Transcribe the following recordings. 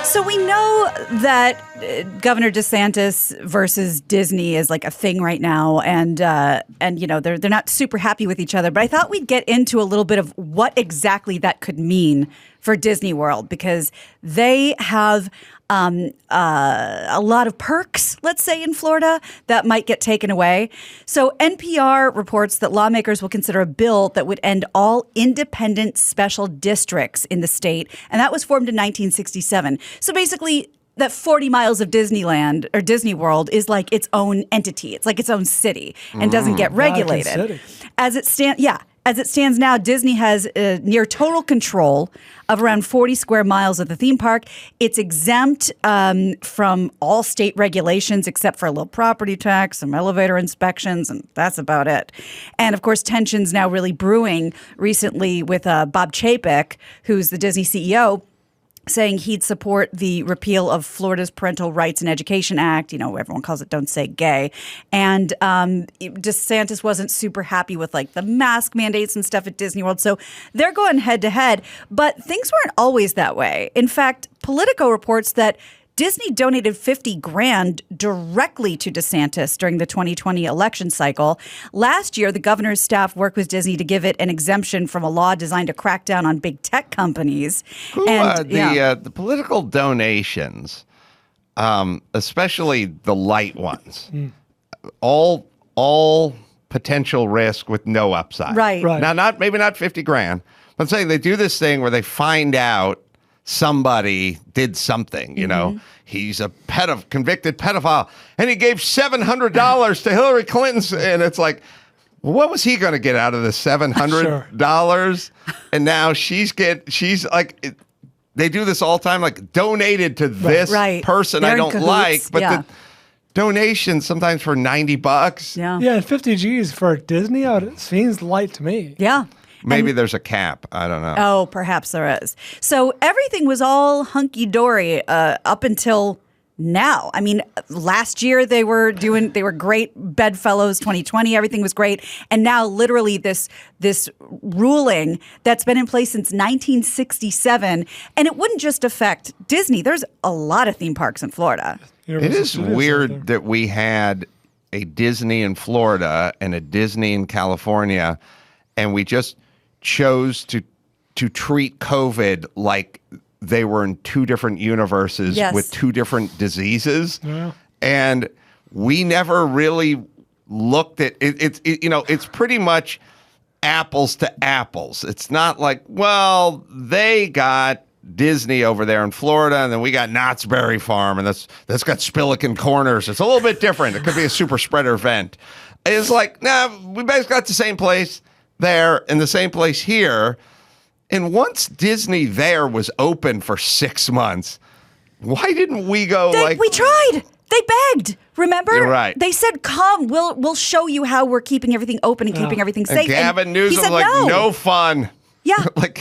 So we know that Governor DeSantis versus Disney is like a thing right now, and you know they're not super happy with each other. But I thought we'd get into a little bit of what exactly that could mean for Disney World, because they have a lot of perks, let's say, in Florida that might get taken away. So NPR reports that lawmakers will consider a bill that would end all independent special districts in the state. And that was formed in 1967. So basically, that 40 miles of Disneyland or Disney World is like its own entity. It's like its own city and doesn't get regulated. As it stands now, Disney has near total control of around 40 square miles of the theme park. It's exempt from all state regulations except for a little property tax, some elevator inspections, and that's about it. And of course, tensions now really brewing recently with Bob Chapek, who's the Disney CEO, saying he'd support the repeal of Florida's Parental Rights and Education Act. You know, everyone calls it Don't Say Gay. And DeSantis wasn't super happy with like the mask mandates and stuff at Disney World. So they're going head to head. But things weren't always that way. In fact, Politico reports that Disney donated $50,000 directly to DeSantis during the 2020 election cycle. Last year, the governor's staff worked with Disney to give it an exemption from a law designed to crack down on big tech companies. The political donations, especially the light ones, all potential risk with no upside. Right. Now, maybe not $50,000, but saying they do this thing where they find out somebody did something, you know, he's a convicted pedophile, and he gave $700 to Hillary Clinton, and it's like, well, what was he going to get out of the $700? And now she's like, they do this all the time, like donated to this person They're I don't like, but the donation sometimes for $90. Yeah, and 50 G's for Disney, it seems light to me. Yeah. Maybe there's a cap. I don't know. Oh, perhaps there is. So everything was all hunky-dory up until now. I mean, last year they were great bedfellows. 2020, everything was great. And now literally this ruling that's been in place since 1967. And it wouldn't just affect Disney. There's a lot of theme parks in Florida. It is weird that we had a Disney in Florida and a Disney in California, and we just chose to treat COVID like they were in two different universes with two different diseases. Yeah. And we never really looked at it. It's pretty much apples to apples. It's not like, well, they got Disney over there in Florida, and then we got Knott's Berry Farm, and that's got Spillikin Corners. It's a little bit different. It could be a super spreader event. It's like, we basically got the same place there and the same place here. And once Disney there was open for 6 months, why didn't we go? We tried. They begged. Remember? You're right. They said, "Come, we'll show you how we're keeping everything open and keeping everything safe." And Gavin Newsom was like, no fun. Yeah. They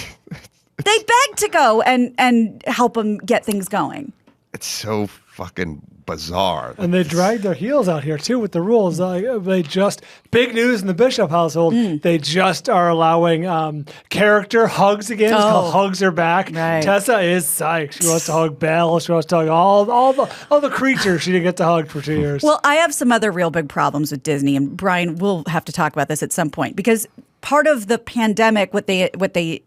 begged to go and help them get things going. It's so fucking bizarre. And they dragged their heels out here too with the rules. They just, big news in the Bishop household, they just are allowing character hugs again. It's called Hugs Are Back. Right. Tessa is psyched. She wants to hug Belle. She wants to hug all the creatures she didn't get to hug for 2 years. Well, I have some other real big problems with Disney, and Brian, we'll have to talk about this at some point, because part of the pandemic, what they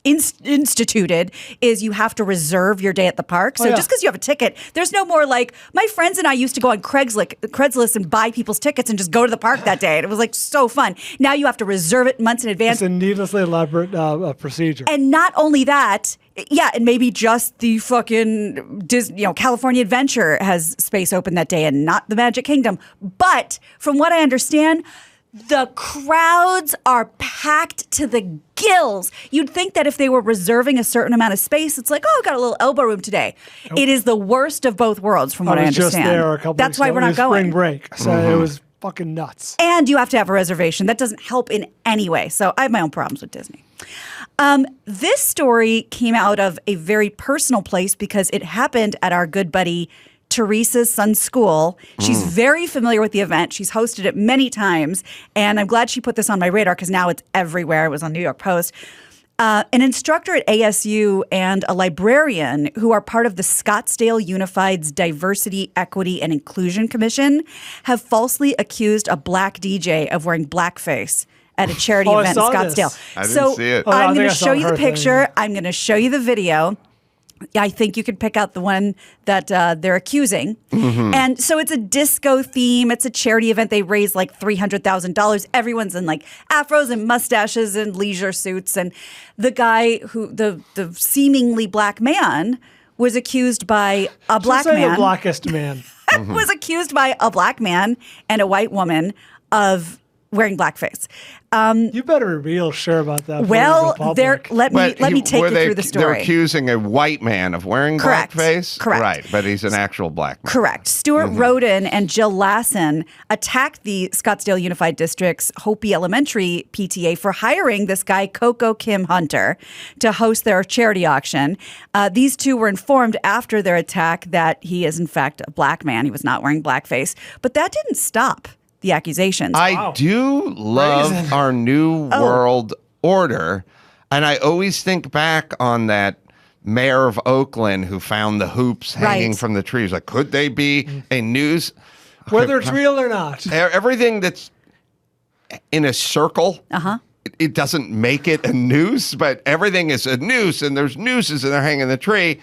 instituted is you have to reserve your day at the park. So just because you have a ticket, there's no more like, my friends and I used to go on Craigslist and buy people's tickets and just go to the park that day. And it was like so fun. Now you have to reserve it months in advance. It's a needlessly elaborate procedure. And not only that, and maybe just the fucking Disney, California Adventure has space open that day and not the Magic Kingdom. But from what I understand, the crowds are packed to the gills. You'd think that if they were reserving a certain amount of space, it's like, got a little elbow room today. Nope. It is the worst of both worlds, from what I understand. Just there a couple That's why we're not going. Spring break, so it was fucking nuts. And you have to have a reservation. That doesn't help in any way. So I have my own problems with Disney. This story came out of a very personal place because it happened at our good buddy Teresa's son's school. She's very familiar with the event. She's hosted it many times. And I'm glad she put this on my radar because now it's everywhere. It was on New York Post. An instructor at ASU and a librarian who are part of the Scottsdale Unified's Diversity, Equity, and Inclusion Commission have falsely accused a black DJ of wearing blackface at a charity event in Scottsdale. I didn't see it. I'm going to show you the picture. I'm going to show you the video. I think you could pick out the one that they're accusing. Mm-hmm. And so it's a disco theme. It's a charity event. They raise like $300,000. Everyone's in like afros and mustaches and leisure suits. And the guy the seemingly black man was accused by a black man. The blackest man. Was accused by a black man and a white woman of wearing blackface. You better be real sure about that. Well, let me take you through the story. They're accusing a white man of wearing blackface? Correct. Right, but he's an actual black man. Correct. Stuart Roden and Jill Lassen attacked the Scottsdale Unified District's Hopi Elementary PTA for hiring this guy, Coco Kim Hunter, to host their charity auction. These two were informed after their attack that he is, in fact, a black man. He was not wearing blackface. But that didn't stop the accusations. I do love our new world order. And I always think back on that mayor of Oakland who found the hoops hanging from the trees. Like, could they be a news? Whether it's real or not. Everything that's in a circle, it doesn't make it a noose, but everything is a noose, and there's nooses and they're hanging in the tree.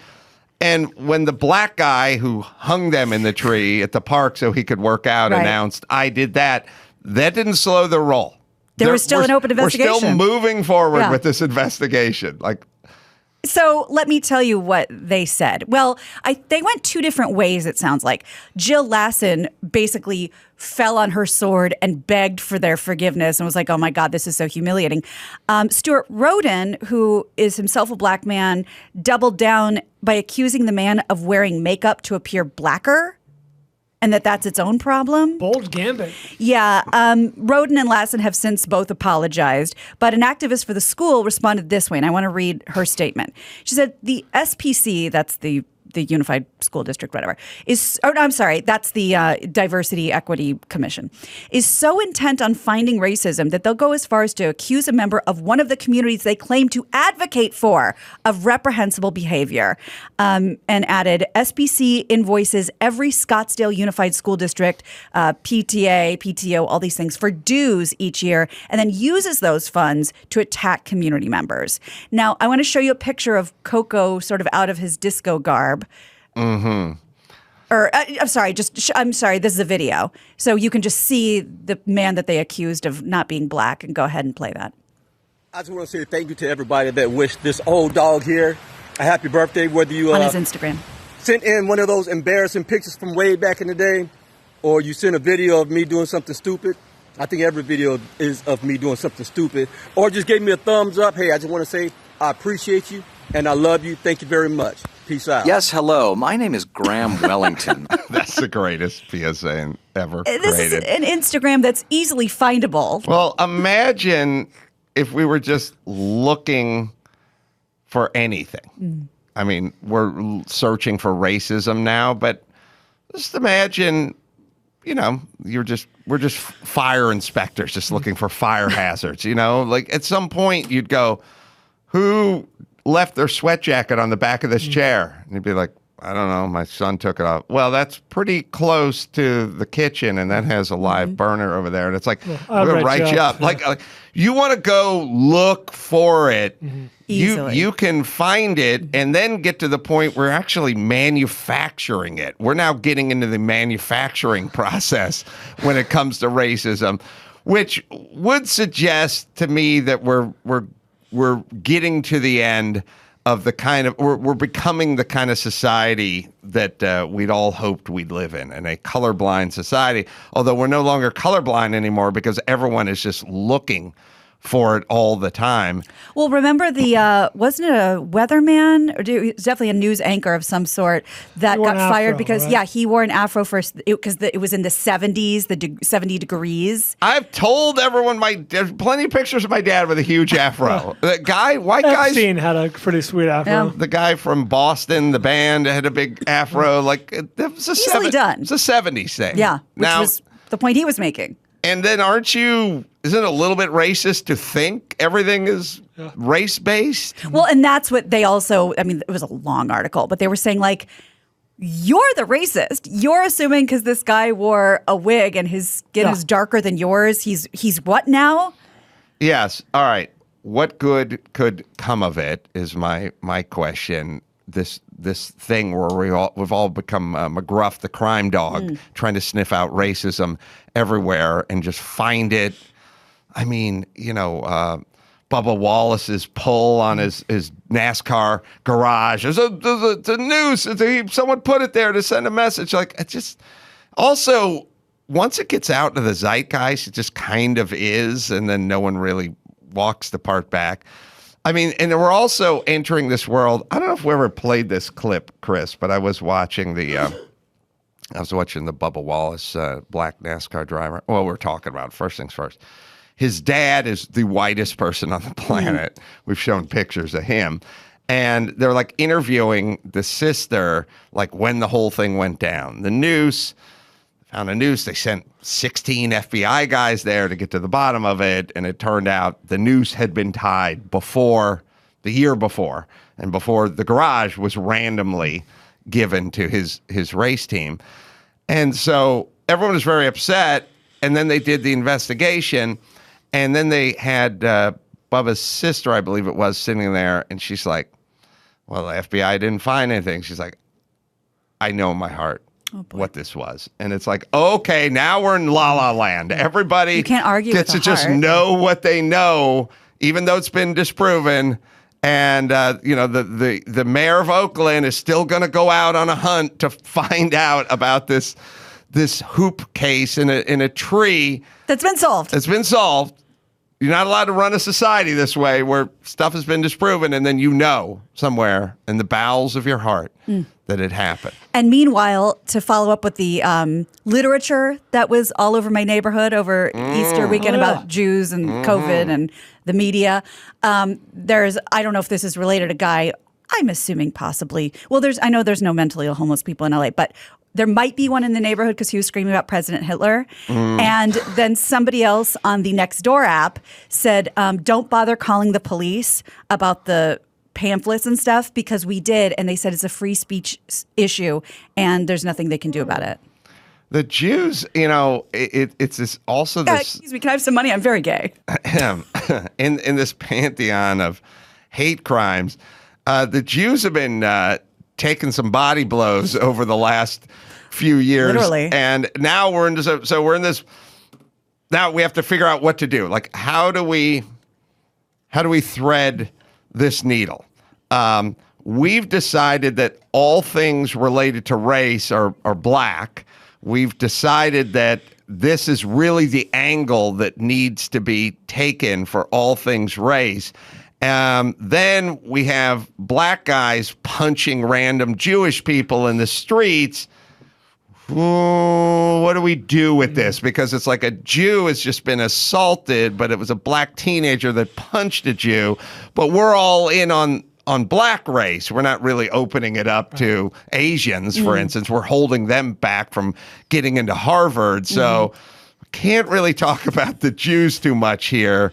And when the black guy who hung them in the tree at the park so he could work out announced, I did that, that didn't slow the roll. There was still an open investigation. We're still moving forward with this investigation. So let me tell you what they said. Well, they went two different ways, it sounds like. Jill Lassen basically fell on her sword and begged for their forgiveness and was like, oh my God, this is so humiliating. Stuart Roden, who is himself a black man, doubled down by accusing the man of wearing makeup to appear blacker, and that's its own problem. Bold gambit. Yeah. Roden and Lassen have since both apologized, but an activist for the school responded this way, and I want to read her statement. She said, the SPC, that's the Unified School District, whatever, that's the Diversity Equity Commission, is so intent on finding racism that they'll go as far as to accuse a member of one of the communities they claim to advocate for of reprehensible behavior. And added, SPC invoices every Scottsdale Unified School District, PTA, PTO, all these things for dues each year, and then uses those funds to attack community members. Now, I want to show you a picture of Coco sort of out of his disco garb. Mm-hmm. Or I'm sorry. This is a video, so you can just see the man that they accused of not being black. And go ahead and play that. I just want to say thank you to everybody that wished this old dog here a happy birthday. Whether you on his Instagram sent in one of those embarrassing pictures from way back in the day, or you sent a video of me doing something stupid. I think every video is of me doing something stupid, or just gave me a thumbs up. Hey, I just want to say I appreciate you and I love you. Thank you very much. Peace out. Yes, hello. My name is Graham Wellington. That's the greatest PSA ever This created. is an Instagram that's easily findable. Well, imagine if we were just looking for anything. I mean, we're searching for racism now, but just imagine, we're just fire inspectors just looking for fire hazards, Like at some point you'd go, who left their sweat jacket on the back of this chair? And you'd be like, I don't know, my son took it off. Well, that's pretty close to the kitchen, and that has a live burner over there. And it's like, we're going to write you up. Like you want to go look for it. You can find it and then get to the point where actually manufacturing it. We're now getting into the manufacturing process when it comes to racism, which would suggest to me that we're getting to the end of the kind of, we're becoming the kind of society that we'd all hoped we'd live in a colorblind society, although we're no longer colorblind anymore because everyone is just looking for it all the time. Well, remember wasn't it a weatherman? Or it was definitely a news anchor of some sort that got fired because, he wore an afro first because it was in the 70s, 70 degrees. I've told everyone there's plenty of pictures of my dad with a huge afro. The guy, white guy. Epstein had a pretty sweet afro. Yeah. The guy from Boston, the band, had a big afro. Like, it was easily done. It's a 70s thing. Yeah, which was the point he was making. And then aren't you isn't it a little bit racist to think everything is race-based? Well, and that's what they also, I mean, it was a long article, but they were saying, like, you're the racist. You're assuming because this guy wore a wig and his skin is darker than yours. He's what now? Yes. All right. What good could come of it is my question. This thing where we've all become McGruff, the crime dog, trying to sniff out racism everywhere and just find it. I mean, Bubba Wallace's pull on his NASCAR garage. It's a noose. Someone put it there to send a message. Like, it just also, once it gets out into the zeitgeist, it just kind of is, and then no one really walks the part back. I mean, and we're also entering this world. I don't know if we ever played this clip, Chris, but I was watching the Bubba Wallace black NASCAR driver. Well, we're talking about first things first. His dad is the whitest person on the planet. We've shown pictures of him. And they're like interviewing the sister, like when the whole thing went down. The noose, found a noose. They sent 16 FBI guys there to get to the bottom of it. And it turned out the noose had been tied the year before. And before the garage was randomly given to his race team. And so everyone was very upset. And then they did the investigation. And then they had Bubba's sister, I believe it was, sitting there. And she's like, well, the FBI didn't find anything. She's like, I know in my heart what this was. And it's like, okay, now we're in La La Land. Everybody you can't argue gets with to the just heart. know what they know, even though it's been disproven. And, the mayor of Oakland is still going to go out on a hunt to find out about this hoop case in a tree. That's been solved. It's been solved. You're not allowed to run a society this way where stuff has been disproven and then somewhere in the bowels of your heart that it happened. And meanwhile, to follow up with the literature that was all over my neighborhood over Easter weekend about Jews and COVID and the media, I don't know if this is related, a guy, I'm assuming possibly, well, I know there's no mentally ill homeless people in LA, but there might be one in the neighborhood because he was screaming about President Hitler. And then somebody else on the Nextdoor app said, don't bother calling the police about the pamphlets and stuff because we did. And they said it's a free speech issue and there's nothing they can do about it. The Jews, it's this also this. Excuse me, can I have some money? I'm very gay. in this pantheon of hate crimes, the Jews have been taking some body blows over the last few years. Literally. And now we're in this. Now we have to figure out what to do. Like, how do we thread this needle? We've decided that all things related to race are black. We've decided that this is really the angle that needs to be taken for all things race. Then we have black guys punching random Jewish people in the streets. Ooh, what do we do with this? Because it's like a Jew has just been assaulted, but it was a black teenager that punched a Jew. But we're all in on black race. We're not really opening it up to Asians, for instance. We're holding them back from getting into Harvard. So we can't really talk about the Jews too much here.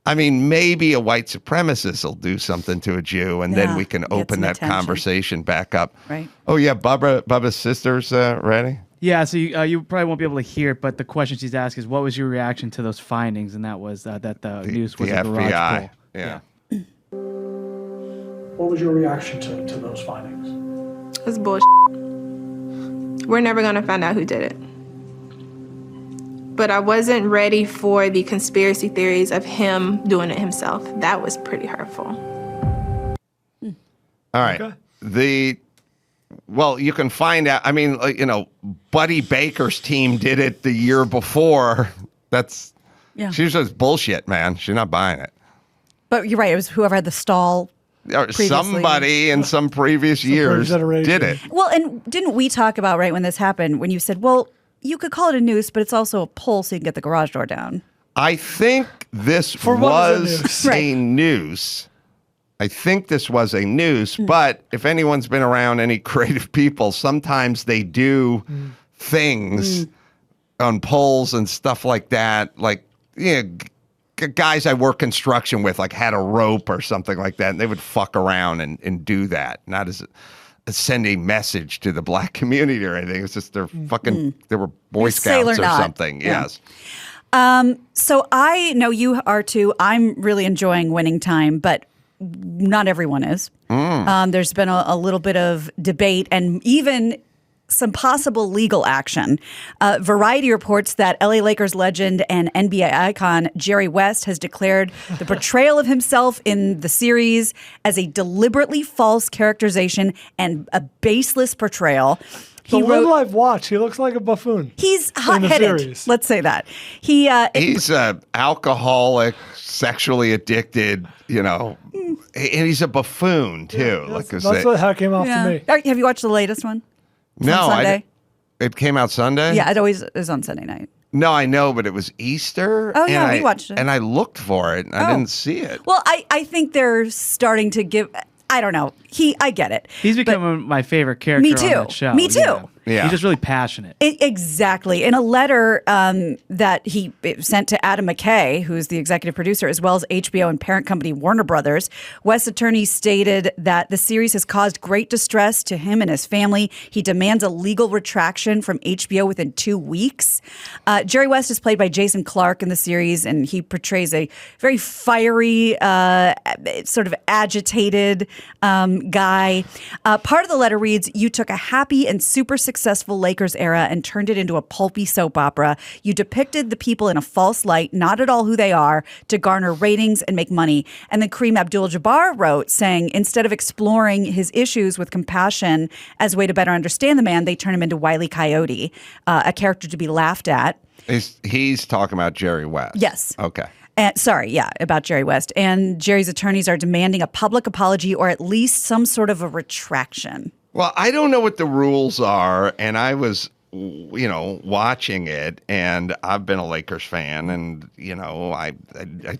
I mean, maybe a white supremacist will do something to a Jew, and then we can open that conversation back up. Right. Oh, yeah, Bubba's sister's ready? Yeah, so you probably won't be able to hear it, but the question she's asking is, what was your reaction to those findings? And that was that the news was the a garage FBI. pull. Yeah. What was your reaction to those findings? It's bullshit. We're never going to find out who did it. But I wasn't ready for the conspiracy theories of him doing it himself. That was pretty hurtful. All right. Okay. You can find out. I mean, Buddy Baker's team did it the year before. She's just bullshit, man. She's not buying it. But you're right. It was whoever had the stall. Or somebody in some previous years did it. Well, and didn't we talk about, right, when this happened, when you said, well, you could call it a noose, but it's also a pull so you can get the garage door down. I think this was a noose. I think this was a noose, but if anyone's been around any creative people, sometimes they do things on polls and stuff like that. Like guys I work construction with, like, had a rope or something like that, and they would fuck around and do that, not as send a message to the black community or anything. It's just they're fucking, they were Boy Scouts or something. Yeah. Yes. So I know you are too. I'm really enjoying Winning Time, but not everyone is. There's been a little bit of debate and even some possible legal action. Variety reports that LA Lakers legend and NBA icon Jerry West has declared the portrayal of himself in the series as a deliberately false characterization and a baseless portrayal. The little I've watched, he looks like a buffoon. He's hot-headed. Let's say that. He's alcoholic, sexually addicted, and he's a buffoon too. That's what how it came off to me. Have you watched the latest one? No, it came out Sunday? Yeah, it always is on Sunday night. No, I know, but it was Easter. Oh, yeah, we watched it. And I looked for it, and I didn't see it. Well, I think they're starting to give... I don't know. I get it. He's becoming my favorite character on that show. Me too. Yeah. He's just really passionate. Exactly. In a letter that he sent to Adam McKay, who's the executive producer, as well as HBO and parent company Warner Brothers, West's attorney stated that the series has caused great distress to him and his family. He demands a legal retraction from HBO within 2 weeks. Jerry West is played by Jason Clarke in the series, and he portrays a very fiery, sort of agitated guy. Part of the letter reads, "You took a happy and super successful Lakers era and turned it into a pulpy soap opera. You depicted the people in a false light, not at all who they are, to garner ratings and make money." And then Kareem Abdul-Jabbar wrote, saying, "Instead of exploring his issues with compassion as a way to better understand the man, they turn him into Wile E. Coyote, a character to be laughed at." He's talking about Jerry West. Yes. Okay. About Jerry West. And Jerry's attorneys are demanding a public apology or at least some sort of a retraction. Well, I don't know what the rules are, and I was, watching it, and I've been a Lakers fan, and, I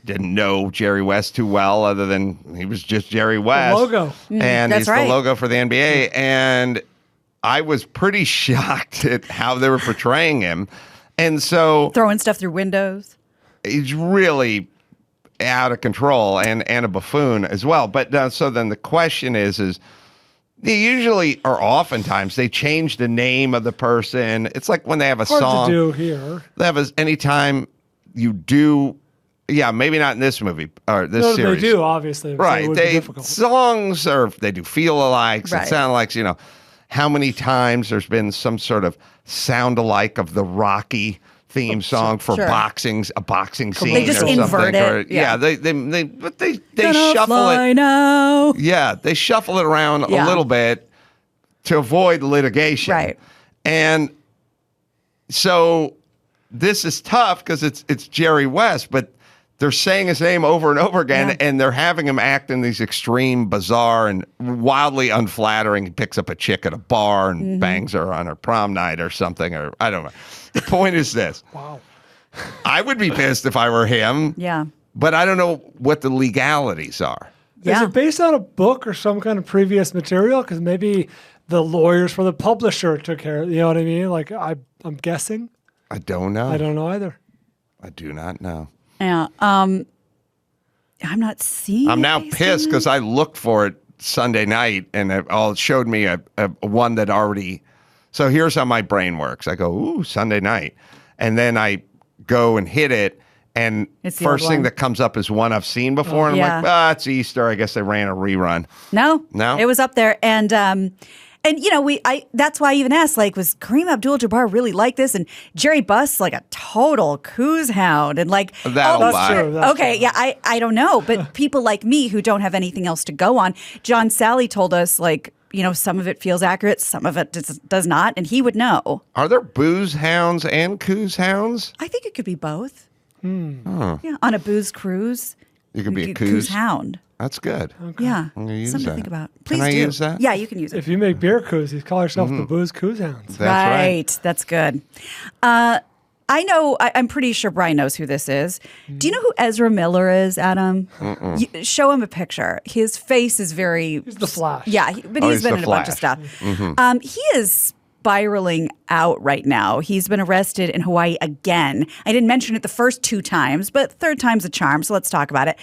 didn't know Jerry West too well other than he was just Jerry West. The logo. And he's the logo for the NBA, and I was pretty shocked at how they were portraying him. And so... throwing stuff through windows. He's really out of control and a buffoon as well. But so then the question is they usually, or oftentimes, they change the name of the person. It's like when they have a Hard song. to do here. They have anytime you do, maybe not in this movie or this series. They do, obviously. Right. So it would be difficult. Songs, or they do feel-alikes. Right. It sounds like, how many times there's been some sort of sound-alike of the Rocky theme song for a boxing scene. They just or invert something. it. They shuffle it. Now. Yeah, they shuffle it around a little bit to avoid litigation. Right. And so this is tough because it's Jerry West, but they're saying his name over and over again, and they're having him act in these extreme, bizarre, and wildly unflattering. He picks up a chick at a bar and bangs her on her prom night or something, or I don't know. The point is this. Wow. I would be pissed if I were him. Yeah. But I don't know what the legalities are. Is it based on a book or some kind of previous material? Because maybe the lawyers for the publisher took care of it. You know what I mean? Like, I'm guessing. I don't know. I don't know either. I do not know. Yeah. I'm not seeing I'm now pissed because I looked for it Sunday night and it showed me a one that already. So here's how my brain works. I go, ooh, Sunday night. And then I go and hit it. And first thing that comes up is one I've seen before. And I'm like, it's Easter. I guess they ran a rerun. No. It was up there. And that's why I even asked, like, was Kareem Abdul-Jabbar really like this? And Jerry Buss, like a total coos hound. And like, that's true. Okay. Yeah. I don't know. But people like me who don't have anything else to go on, John Sally told us, like, some of it feels accurate, some of it does not. And he would know. Are there booze hounds and coos hounds? I think it could be both. Yeah. On a booze cruise. You could be a coos hound. That's good. Okay. Yeah. I'm going to use Something that. to think about. Please Can I do. use that? Yeah, you can use it. If you make beer koozies, call yourself the Booze Coos Hounds. That's right. That's good. I know, I'm pretty sure Brian knows who this is. Do you know who Ezra Miller is, Adam? Show him a picture. His face is very... He's the Flash. Yeah, but he's been in a bunch of stuff. He is spiraling out right now. He's been arrested in Hawaii again. I didn't mention it the first 2 times, but third time's a charm, so let's talk about it.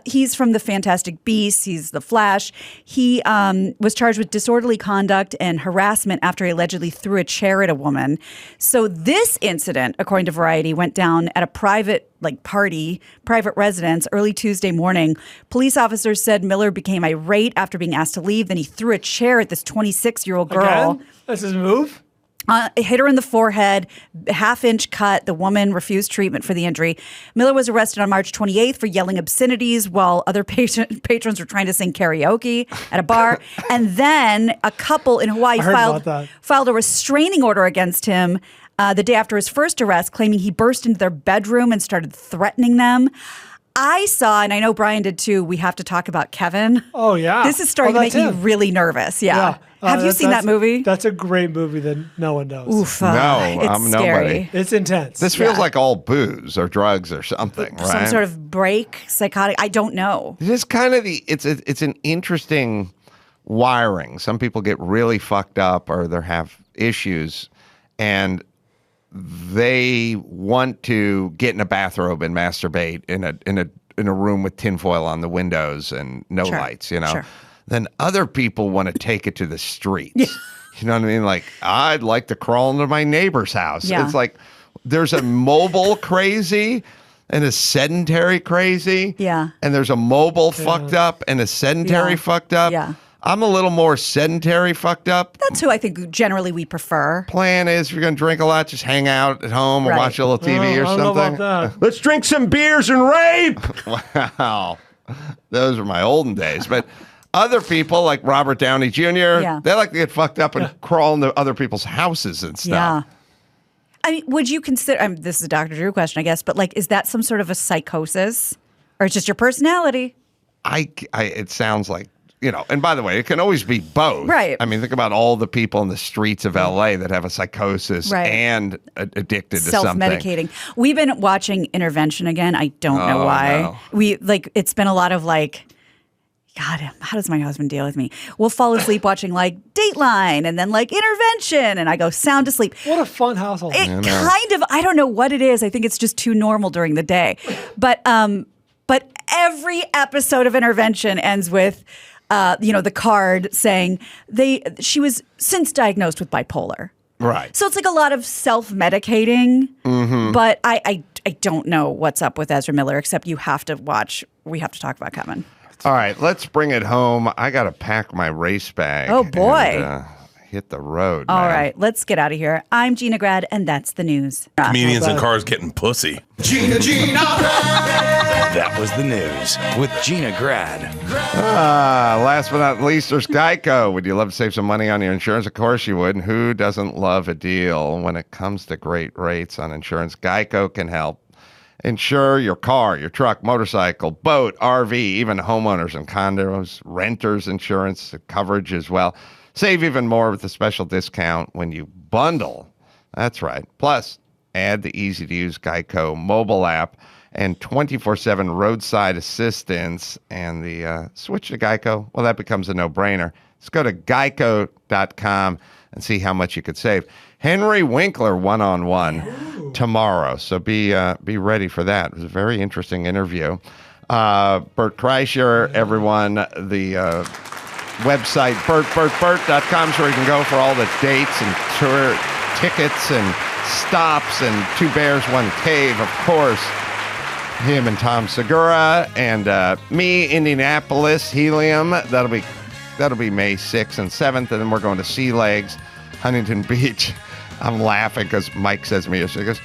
He's from the Fantastic Beasts. He's the Flash. He was charged with disorderly conduct and harassment after he allegedly threw a chair at a woman. So this incident, according to Variety, went down at a private residence early Tuesday morning. Police officers said Miller became irate after being asked to leave. Then he threw a chair at this 26-year-old girl. Again? That's his move? Hit her in the forehead, half-inch cut. The woman refused treatment for the injury. Miller was arrested on March 28th for yelling obscenities while other patrons were trying to sing karaoke at a bar. And then a couple in Hawaii filed a restraining order against him the day after his first arrest, claiming he burst into their bedroom and started threatening them. I saw, and I know Brian did too, We Have to Talk About Kevin. Oh, yeah. This is starting to make me really nervous. Yeah. Have you seen that movie? That's a great movie that no one knows. Oof, no, it's I'm scary. nobody. It's intense. This feels like all booze or drugs or something, right? Some sort of break, psychotic. I don't know. It is kind of it's an interesting wiring. Some people get really fucked up or they have issues and they want to get in a bathrobe and masturbate in a room with tinfoil on the windows and no lights, you know. Sure. Then other people want to take it to the streets. You know what I mean? Like, I'd like to crawl into my neighbor's house. Yeah. It's like there's a mobile crazy and a sedentary crazy. Yeah. And there's a mobile fucked up and a sedentary fucked up. Yeah. I'm a little more sedentary fucked up. That's who I think generally we prefer. Plan is if you're going to drink a lot, just hang out at home or watch a little TV or I don't know something. about that. Let's drink some beers and rape. Wow. Those were my olden days. But other people like Robert Downey Jr., they like to get fucked up and crawl into other people's houses and stuff. Yeah. I mean, would you consider, this is a Dr. Drew question, I guess, but like, is that some sort of a psychosis or it's just your personality? It sounds like, you know, and by the way, it can always be both. Right. I mean, think about all the people in the streets of LA that have a psychosis and addicted to something. Self-medicating. We've been watching Intervention again. I don't know why. No. It's been a lot of like, God, how does my husband deal with me? We'll fall asleep watching like Dateline and then like Intervention and I go sound asleep. What a fun household. It kind of, I don't know what it is. I think it's just too normal during the day. But every episode of Intervention ends with, the card saying she was since diagnosed with bipolar. Right. So it's like a lot of self-medicating, but I don't know what's up with Ezra Miller, except you have to watch We Have to Talk About Kevin. All right, let's bring it home. I got to pack my race bag. Oh, boy. And, hit the road, All man. right, let's get out of here. I'm Gina Grad, and that's the news. Comedians in cars getting pussy. Gina. That was the news with Gina Grad. Last but not least, there's Geico. Would you love to save some money on your insurance? Of course you would. And who doesn't love a deal when it comes to great rates on insurance? Geico can help. Insure your car, your truck, motorcycle, boat, RV, even homeowners and condos, renters insurance coverage as well. Save even more with a special discount when you bundle. That's right. Plus, add the easy-to-use Geico mobile app and 24/7 roadside assistance. And the switch to Geico, well, that becomes a no-brainer. Let's go to geico.com and see how much you could save. Henry Winkler one-on-one tomorrow, so be ready for that. It was a very interesting interview. Bert Kreischer, everyone, the website bertbertbert.com is where you can go for all the dates and tour tickets and stops and Two Bears, One Cave, of course. Him and Tom Segura and me, Indianapolis, Helium. That'll be May 6th and 7th, and then we're going to Sea Legs, Huntington Beach. I'm laughing because Mike says to me yesterday, he goes,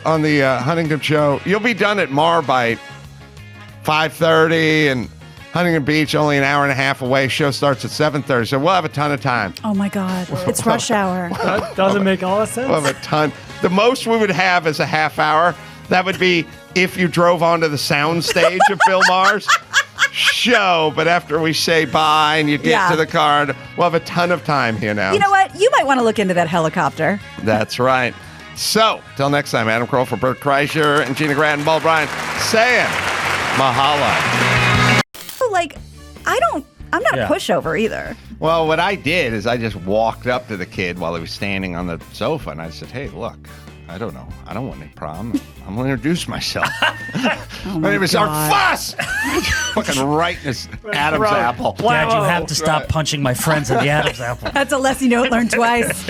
on the Huntington show, you'll be done at Mar by 5:30 and Huntington Beach only an hour and a half away. Show starts at 7:30, so we'll have a ton of time. Oh my God, it's rush hour. That doesn't make all the sense. We'll have a ton. The most we would have is a half hour. That would be if you drove onto the sound stage of Bill Maher's show. But after we say bye and you get to the car, we'll have a ton of time here now. You know what? You might want to look into that helicopter. That's right. So, till next time, Adam Kroll for Bert Kreischer and Gina Grad and Paul Bryan saying mahalo. Like, I'm not a pushover either. Well, what I did is I just walked up to the kid while he was standing on the sofa, and I said, "Hey, look, I don't know. I don't want any problem. I'm going to introduce myself. My name is Art Fuss." Fucking right in his Adam's apple. Dad, you have to stop punching my friends in the Adam's apple. That's a lesson you don't learn twice.